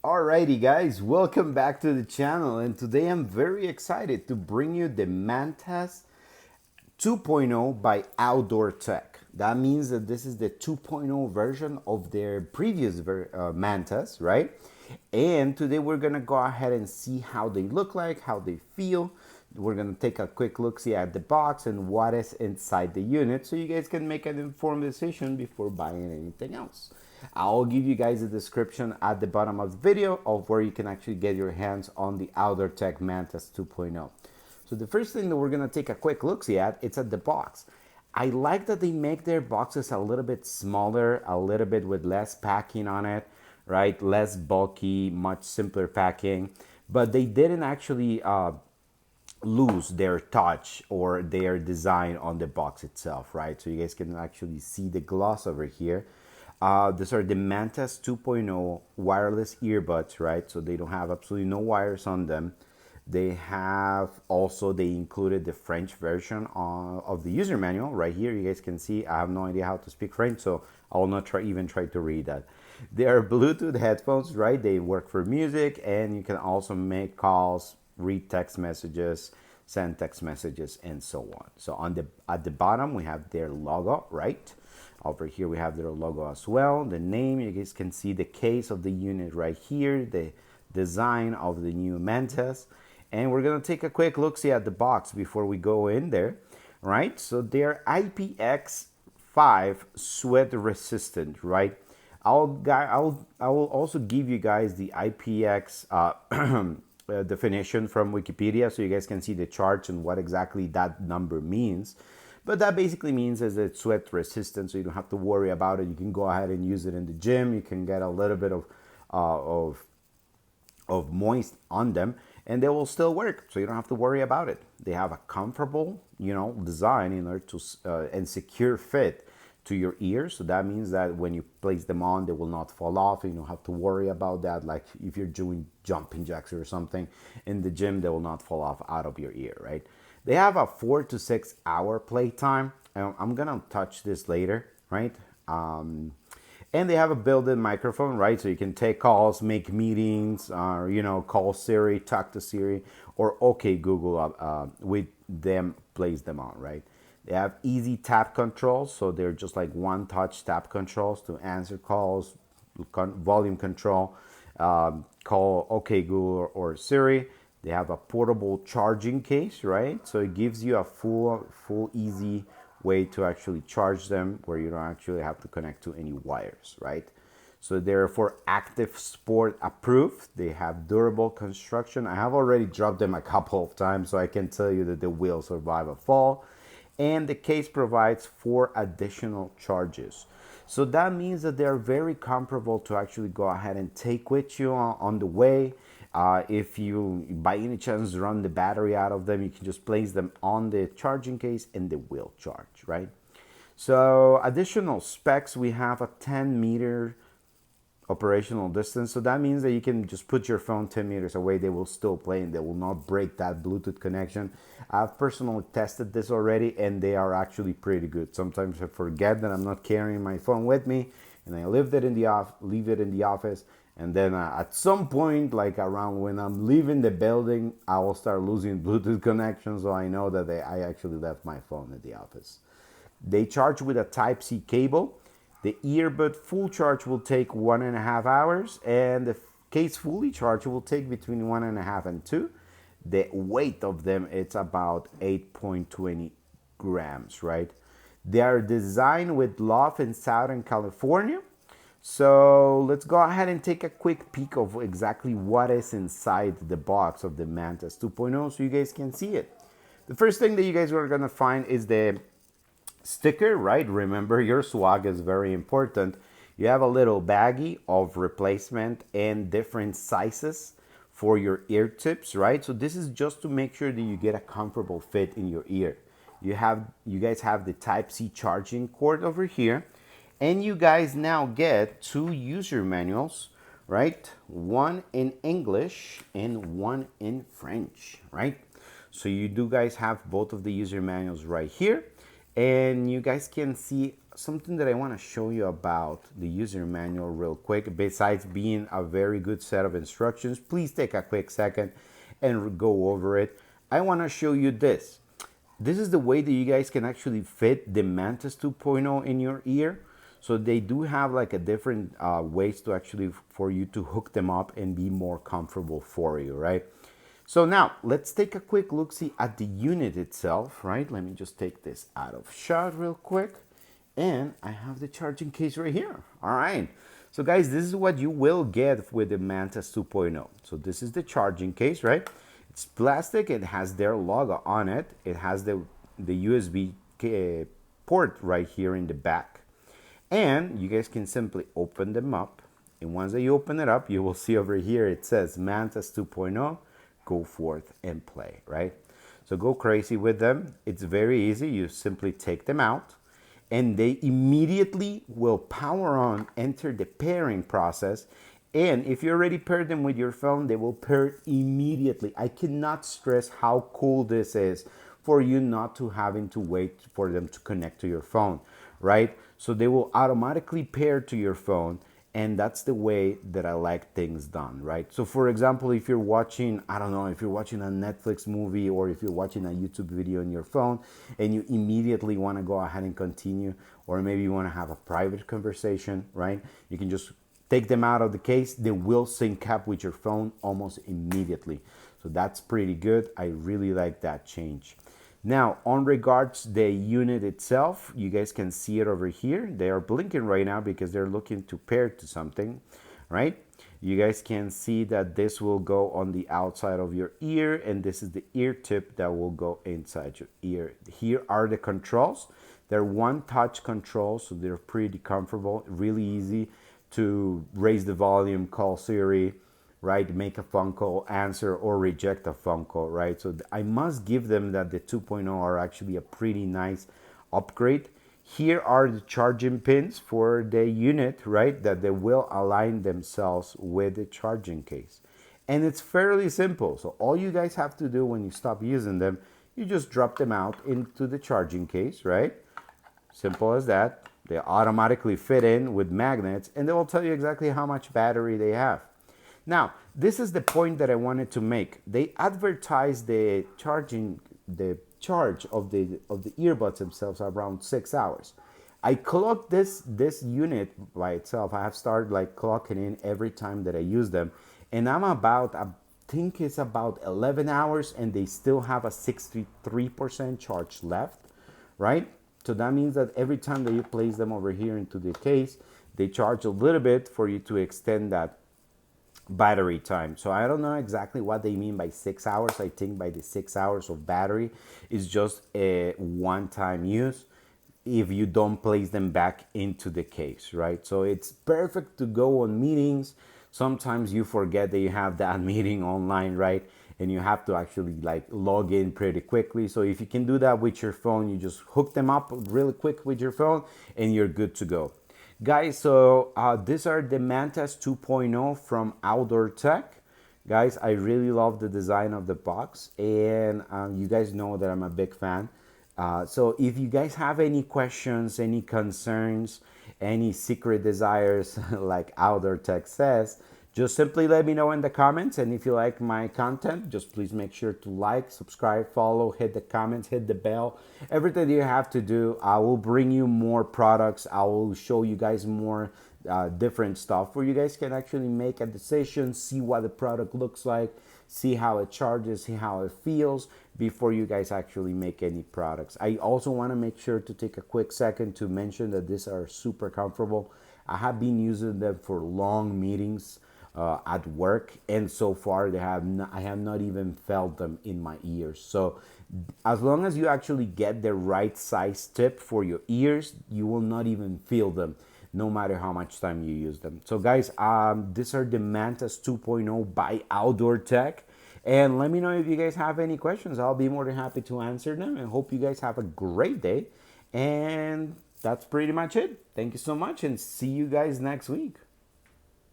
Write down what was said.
Alrighty guys, welcome back to the channel, and today I'm very excited to bring you the Mantas 2.0 by Outdoor Tech. That means that this is the 2.0 version of their previous Mantas, right? And today we're gonna go ahead and see how they look like, how they feel. We're gonna take a quick look see at the box and what is inside the unit so you guys can make an informed decision before buying anything else. I'll give you guys a description at the bottom of the video of where you can actually get your hands on the Outdoor Tech Mantas 2.0. So the first thing that we're gonna take a quick look see at, it's at the box. I like that they make their boxes a little bit smaller, a little bit with less packing on it, right? Less bulky, much simpler packing. But they didn't actually lose their touch or their design on the box itself, right? So you guys can actually see the gloss over here. These are the Mantas 2.0 wireless earbuds, right? So they don't have absolutely no wires on them. They included the French version of the user manual right here. You guys can see I have no idea how to speak French, so I will not even try to read that. They are Bluetooth headphones, right? They work for music, and you can also make calls, read text messages, send text messages, and so on. So at the bottom we have their logo, right? Over here we have their logo as well. The name, you guys can see the case of the unit right here, the design of the new Mantas. And we're gonna take a quick look see at the box before we go in there, right? So they're IPX5 sweat resistant, right? I will also give you guys the IPX definition from Wikipedia so you guys can see the charts and what exactly that number means. But that basically means is it's sweat resistant, so you don't have to worry about it. You can go ahead and use it in the gym. You can get a little bit of moist on them, and they will still work. So you don't have to worry about it. They have a comfortable, design in order to and secure fit to your ears. So that means that when you place them on, they will not fall off. You don't have to worry about that. Like if you're doing jumping jacks or something in the gym, they will not fall off out of your ear, right? They have a 4 to 6 hour playtime. I'm gonna touch this later, right? And they have a built-in microphone, right? So you can take calls, make meetings, call Siri, talk to Siri, or OK Google with them, place them on, right? They have easy tap controls, so they're just like one-touch tap controls to answer calls, volume control, call OK Google or Siri. They have a portable charging case, right? So it gives you a full easy way to actually charge them where you don't actually have to connect to any wires, right? So they're for active sport approved. They have durable construction. I have already dropped them a couple of times, so I can tell you that they will survive a fall. And the case provides 4 additional charges. So that means that they're very comparable to actually go ahead and take with you on the way. If you by any chance run the battery out of them, you can just place them on the charging case and they will charge, right? So additional specs, we have a 10-meter operational distance. So that means that you can just put your phone 10 meters away. They will still play and they will not break that Bluetooth connection. I've personally tested this already and they are actually pretty good. Sometimes I forget that I'm not carrying my phone with me and I leave it in the office. And then at some point, like around when I'm leaving the building, I will start losing Bluetooth connection. So I know that I actually left my phone at the office. They charge with a Type-C cable. The earbud full charge will take 1.5 hours, and the case fully charged will take between 1.5 and 2. The weight of them, it's about 8.20 grams, right? They are designed with love in Southern California. So let's go ahead and take a quick peek of exactly what is inside the box of the Mantas 2.0 so you guys can see it. The first thing that you guys are gonna find is the sticker, right? Remember, your swag is very important. You have a little baggie of replacement and different sizes for your ear tips, right? So this is just to make sure that you get a comfortable fit in your ear. You guys have the Type-C charging cord over here, and you guys now get 2 user manuals, right? One in English and one in French, right? So you do guys have both of the user manuals right here. And you guys can see something that I want to show you about the user manual real quick, besides being a very good set of instructions, please take a quick second and go over it. I want to show you this. This is the way that you guys can actually fit the Mantas 2.0 in your ear. So they do have like a different ways to actually for you to hook them up and be more comfortable for you, right? So now let's take a quick look see at the unit itself, right? Let me just take this out of shot real quick. And I have the charging case right here. All right. So guys, this is what you will get with the Mantas 2.0. So this is the charging case, right? It's plastic. It has their logo on it. It has the USB port right here in the back. And you guys can simply open them up. And once that you open it up, you will see over here it says Mantas 2.0, go forth and play, right? So go crazy with them. It's very easy. You simply take them out and they immediately will power on, enter the pairing process. And if you already paired them with your phone, they will pair immediately. I cannot stress how cool this is for you not to having to wait for them to connect to your phone, right? So they will automatically pair to your phone, and that's the way that I like things done, right? So for example, if you're watching, I don't know, if you're watching a Netflix movie or if you're watching a YouTube video on your phone and you immediately want to go ahead and continue, or maybe you want to have a private conversation, right? You can just take them out of the case. They will sync up with your phone almost immediately. So that's pretty good. I really like that change. Now, on regards the unit itself, you guys can see it over here. They are blinking right now because they're looking to pair to something, right? You guys can see that this will go on the outside of your ear, and this is the ear tip that will go inside your ear. Here are the controls. They're one-touch controls, so they're pretty comfortable, really easy to raise the volume, call Siri, right? Make a phone call, answer, or reject a phone call, right? So I must give them that the 2.0 are actually a pretty nice upgrade. Here are the charging pins for the unit, right? That they will align themselves with the charging case. And it's fairly simple. So all you guys have to do when you stop using them, you just drop them out into the charging case, right? Simple as that. They automatically fit in with magnets, and they will tell you exactly how much battery they have. Now, this is the point that I wanted to make. They advertise the charge of the earbuds themselves around 6 hours. I clock this unit by itself. I have started like clocking in every time that I use them, and I think it's about 11 hours, and they still have a 63% charge left, right? So that means that every time that you place them over here into the case, they charge a little bit for you to extend that battery time. So I don't know exactly what they mean by 6 hours. I think by the 6 hours of battery is just a one-time use if you don't place them back into the case, right? So it's perfect to go on meetings. Sometimes you forget that you have that meeting online, right? And you have to actually like log in pretty quickly. So if you can do that with your phone, you just hook them up really quick with your phone and you're good to go. Guys, so these are the Mantas 2.0 from Outdoor Tech. Guys, I really love the design of the box, and you guys know that I'm a big fan. So if you guys have any questions, any concerns, any secret desires, like Outdoor Tech says, just simply let me know in the comments. And if you like my content, just please make sure to like, subscribe, follow, hit the comments, hit the bell. Everything you have to do. I will bring you more products. I will show you guys more different stuff where you guys can actually make a decision, see what the product looks like, see how it charges, see how it feels before you guys actually make any products. I also want to make sure to take a quick second to mention that these are super comfortable. I have been using them for long meetings at work, and so far I have not even felt them in my ears. So as long as you actually get the right size tip for your ears, you will not even feel them no matter how much time you use them. So guys, these are the Mantas 2.0 by Outdoor Tech. And let me know if you guys have any questions. I'll be more than happy to answer them, and hope you guys have a great day. And that's pretty much it. Thank you so much, and see you guys next week.